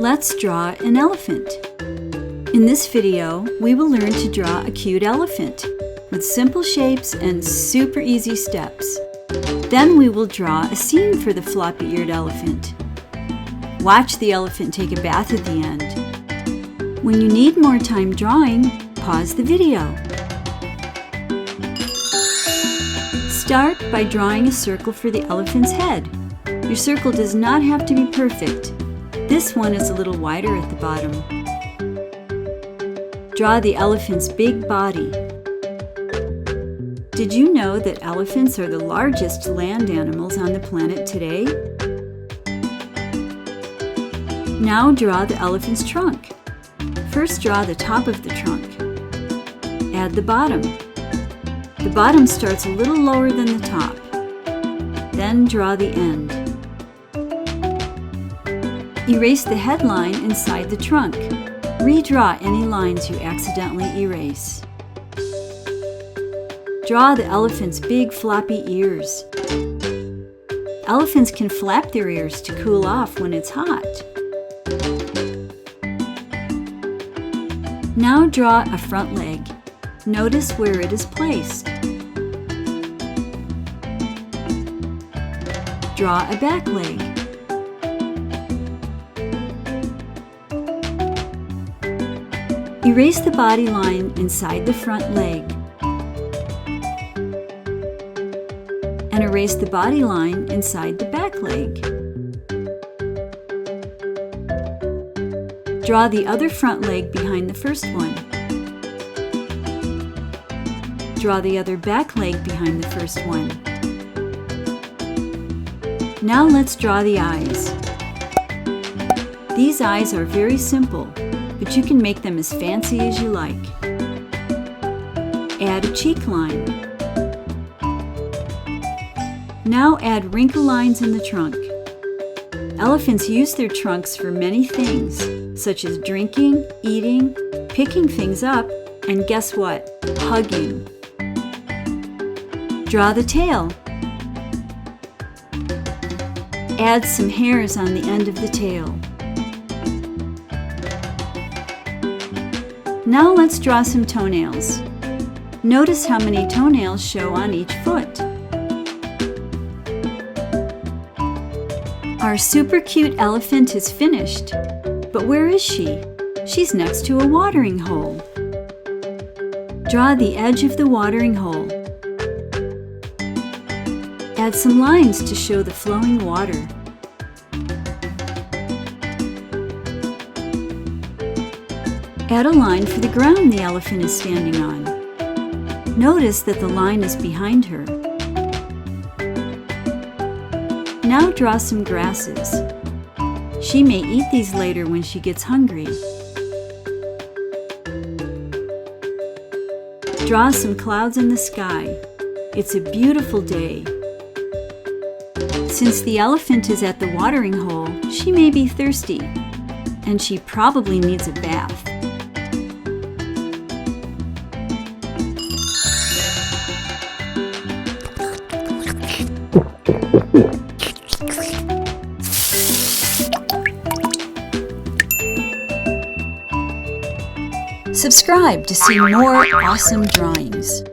Let's draw an elephant. In this video, we will learn to draw a cute elephant with simple shapes and super easy steps. Then we will draw a scene for the floppy-eared elephant. Watch the elephant take a bath at the end. When you need more time drawing, pause the video. Start by drawing a circle for the elephant's head. Your circle does not have to be perfect. This one is a little wider at the bottom. Draw the elephant's big body. Did you know that elephants are the largest land animals on the planet today? Now draw the elephant's trunk. First draw the top of the trunk. Add the bottom. The bottom starts a little lower than the top. Then draw the end. Erase the headline inside the trunk. Redraw any lines you accidentally erase. Draw the elephant's big floppy ears. Elephants can flap their ears to cool off when it's hot. Now draw a front leg. Notice where it is placed. Draw a back leg. Erase the body line inside the front leg. And erase the body line inside the back leg. Draw the other front leg behind the first one. Draw the other back leg behind the first one. Now let's draw the eyes. These eyes are very simple, but you can make them as fancy as you like. Add a cheek line. Now add wrinkle lines in the trunk. Elephants use their trunks for many things, such as drinking, eating, picking things up, and guess what? Hugging. Draw the tail. Add some hairs on the end of the tail. Now let's draw some toenails. Notice how many toenails show on each foot. Our super cute elephant is finished. But where is she? She's next to a watering hole. Draw the edge of the watering hole. Add some lines to show the flowing water. Add a line for the ground the elephant is standing on. Notice that the line is behind her. Now draw some grasses. She may eat these later when she gets hungry. Draw some clouds in the sky. It's a beautiful day. Since the elephant is at the watering hole, she may be thirsty, and she probably needs a bath. Subscribe to see more awesome drawings.